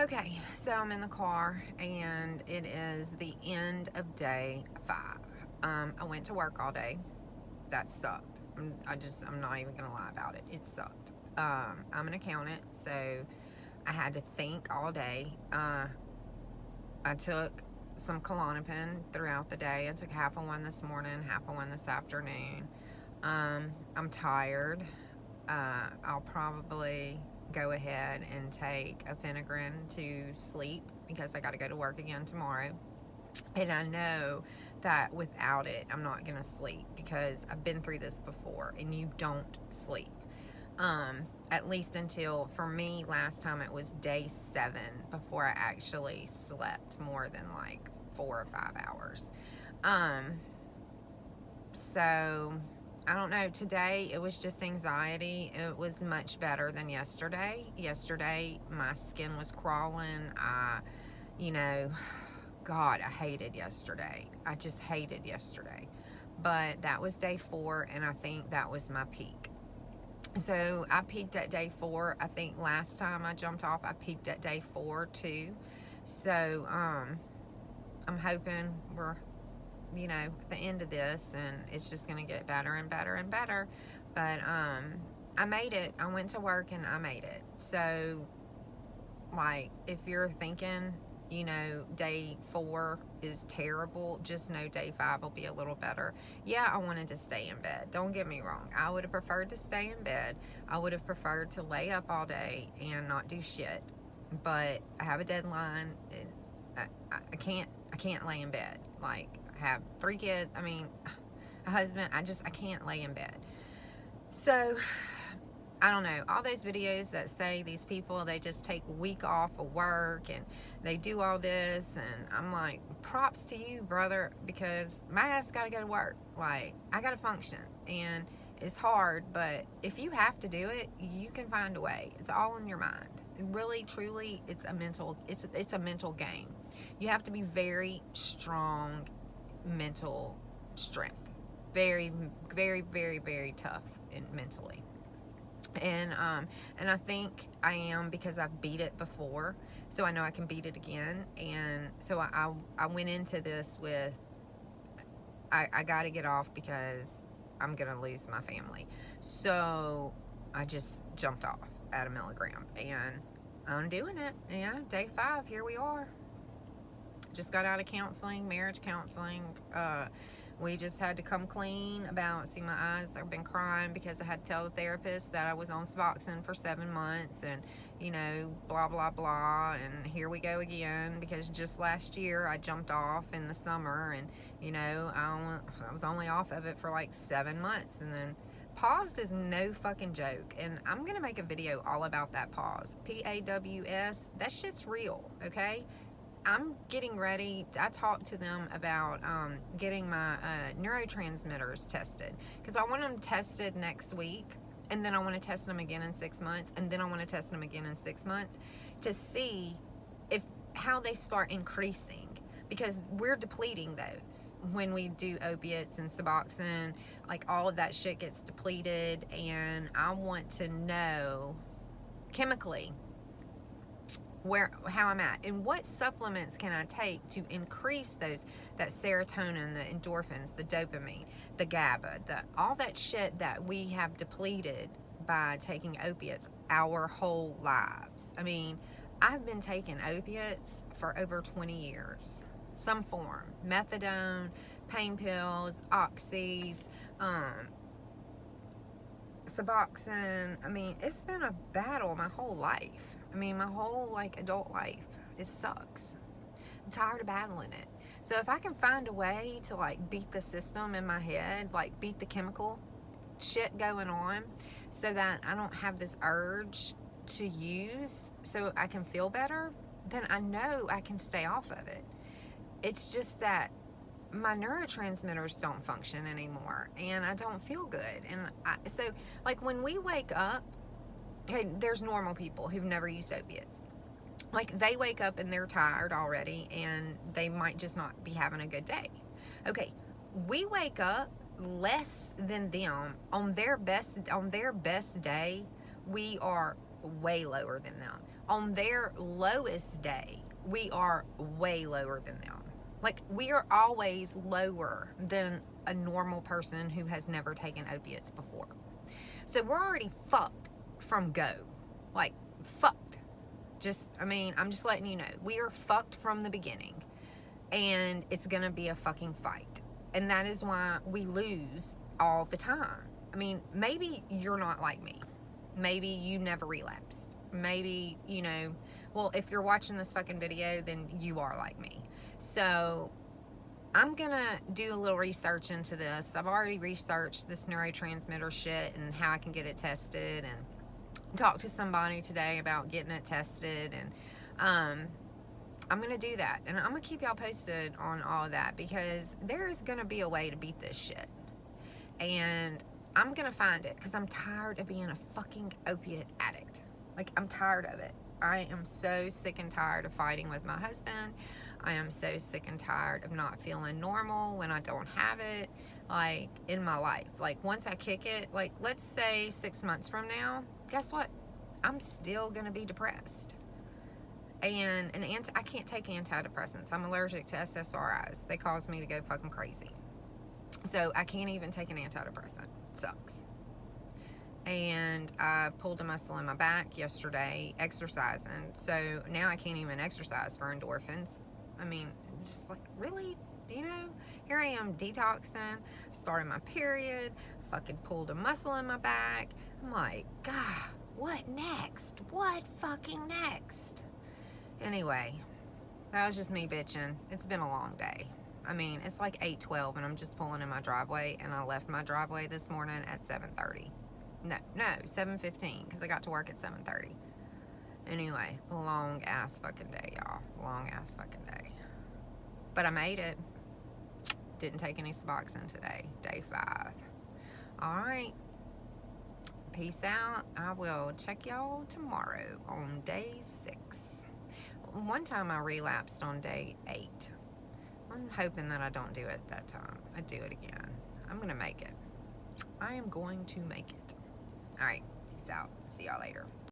Okay, so I'm in the car and it is the end of day 5. I went to work all day. That sucked. I'm not even gonna lie about it. It sucked. I'm an accountant, so I had to think all day. I took some Klonopin throughout the day. I took half of one this morning, half of one this afternoon. I'm tired. I'll probably go ahead and take a Phenagrin to sleep because I got to go to work again tomorrow. And I know that without it, I'm not going to sleep because I've been through this before and you don't sleep. At least until, for me, last time it was day 7 before I actually slept more than like 4 or 5 hours. So I don't know. Today it was just anxiety. It was much better than yesterday. Yesterday my skin was crawling. God, I hated yesterday. I just hated yesterday. But that was day 4, and I think that was my peak. So I peaked at day 4. I think last time I jumped off, I peaked at day 4 too. So I'm hoping we're at the end of this and it's just gonna get better and better and better. But I made it. I went to work and I made it. So like, if you're thinking day 4 is terrible, just know day 5 will be a little better. Yeah, I wanted to stay in bed, don't get me wrong. I would have preferred to stay in bed. I would have preferred to lay up all day and not do shit, but I have a deadline and I can't lay in bed. Like, I have 3 kids, a husband. I can't lay in bed. So I don't know, all those videos that say these people, they just take a week off of work and they do all this, and I'm like, props to you, brother, because my ass gotta go to work. Like, I gotta function, and it's hard, but if you have to do it, you can find a way. It's all in your mind. Really, truly, it's a mental game. You have to be very strong mental strength. Very, very, very, very tough mentally. And I think I am, because I've beat it before, so I know I can beat it again. And so I went into this with, I got to get off because I'm gonna lose my family. So I just jumped off at a milligram, and I'm doing it. Day 5, here we are. Just got out of counseling, marriage counseling. We just had to come clean about, see, my eyes, I've been crying because I had to tell the therapist that I was on Suboxone for 7 months, and blah blah blah. And here we go again, because just last year I jumped off in the summer, and I was only off of it for like 7 months, and then pause is no fucking joke. And I'm gonna make a video all about that pause. PAWS, that shit's real, okay? I'm getting ready. I talked to them about getting my neurotransmitters tested, because I want them tested next week, and then I want to test them again in 6 months, and then I want to test them again in 6 months to see how they start increasing, because we're depleting those when we do opiates and Suboxone. Like, all of that shit gets depleted, and I want to know chemically how I'm at, and what supplements can I take to increase that serotonin, the endorphins, the dopamine, the GABA, all that shit that we have depleted by taking opiates our whole lives. I've been taking opiates for over 20 years, some form, methadone, pain pills, oxys, Suboxone. It's been a battle my whole life. My whole adult life. It sucks. I'm tired of battling it. So if I can find a way to beat the system in my head, beat the chemical shit going on, so that I don't have this urge to use, so I can feel better, then I know I can stay off of it. It's just that my neurotransmitters don't function anymore, and I don't feel good. And so when we wake up, hey, there's normal people who've never used opiates. They wake up and they're tired already, and they might just not be having a good day. Okay, we wake up less than them. On their best day, we are way lower than them. on their lowest day, we are way lower than them. Like, we are always lower than a normal person who has never taken opiates before. So we're already fucked from go. Like, fucked. I'm just letting you know. We are fucked from the beginning. And it's gonna be a fucking fight. And that is why we lose all the time. I mean, maybe you're not like me. Maybe you never relapsed. Maybe, well, if you're watching this fucking video, then you are like me. So I'm gonna do a little research into this. I've already researched this neurotransmitter shit and how I can get it tested, and talked to somebody today about getting it tested, and I'm gonna do that, and I'm gonna keep y'all posted on all of that, because there is gonna be a way to beat this shit, and I'm gonna find it, because I'm tired of being a fucking opiate addict. Like, I'm tired of it. I am so sick and tired of fighting with my husband. I am so sick and tired of not feeling normal when I don't have it, like, in my life. Like, once I kick it, like, let's say 6 months from now, guess what? I'm still gonna be depressed. And I can't take antidepressants. I'm allergic to SSRIs. They cause me to go fucking crazy. So I can't even take an antidepressant. Sucks. And I pulled a muscle in my back yesterday exercising. So now I can't even exercise for endorphins. I mean, just like, really? Here I am detoxing, starting my period, fucking pulled a muscle in my back. I'm like, God, what next? What fucking next? Anyway, that was just me bitching. It's been a long day. I mean, it's like 8:12 and I'm just pulling in my driveway, and I left my driveway this morning at 7:30. No, 7:15, because I got to work at 7:30. Anyway, long ass fucking day, y'all. Long ass fucking day. But I made it. Didn't take any Suboxone today. Day 5. Alright. Peace out. I will check y'all tomorrow on day 6. One time I relapsed on day 8. I'm hoping that I don't do it that time. I do it again. I'm going to make it. I am going to make it. Alright. Peace out. See y'all later.